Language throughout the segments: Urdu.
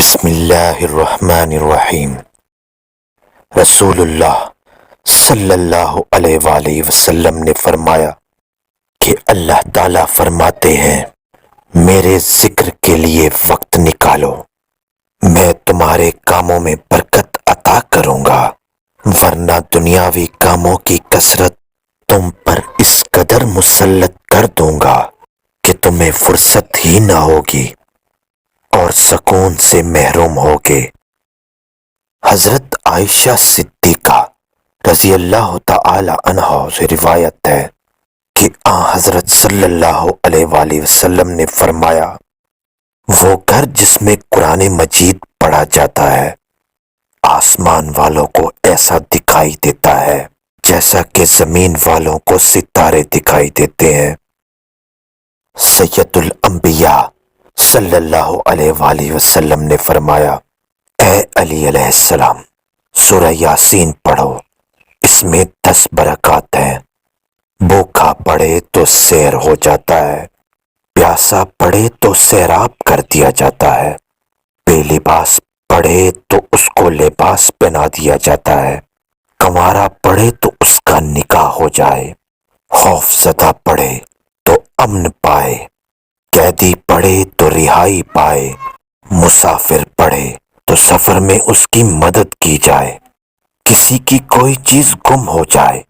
بسم اللہ الرحمن الرحیم۔ رسول اللہ صلی اللہ علیہ وآلہ وسلم نے فرمایا کہ اللہ تعالیٰ فرماتے ہیں، میرے ذکر کے لیے وقت نکالو، میں تمہارے کاموں میں برکت عطا کروں گا، ورنہ دنیاوی کاموں کی کثرت تم پر اس قدر مسلط کر دوں گا کہ تمہیں فرصت ہی نہ ہوگی اور سکون سے محروم ہوگے۔ حضرت عائشہ صدیقہ رضی اللہ تعالی عنہ سے روایت ہے کہ حضرت صلی اللہ علیہ وآلہ وسلم نے فرمایا، وہ گھر جس میں قرآن مجید پڑھا جاتا ہے آسمان والوں کو ایسا دکھائی دیتا ہے جیسا کہ زمین والوں کو ستارے دکھائی دیتے ہیں۔ سید الانبیاء صلی اللہ علیہ وآلہ وسلم نے فرمایا، اے علی علیہ السلام، سورہ یاسین پڑھو، اس میں 10 برکات ہیں۔ بھوکا پڑھے تو سیر ہو جاتا ہے، پیاسا پڑھے تو سیراب کر دیا جاتا ہے، بے لباس پڑھے تو اس کو لباس پہنا دیا جاتا ہے، کنوارا پڑھے تو اس کا نکاح ہو جائے، خوف زدہ پڑھے تو امن پائے، قیدی پڑھے تو رہائی پائے، مسافر پڑھے تو سفر میں اس کی مدد کی جائے، کسی کی کوئی چیز گم ہو جائے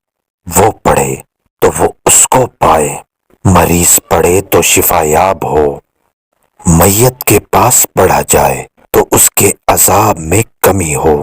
وہ پڑھے تو وہ اس کو پائے، مریض پڑھے تو شفا یاب ہو، میت کے پاس پڑھا جائے تو اس کے عذاب میں کمی ہو۔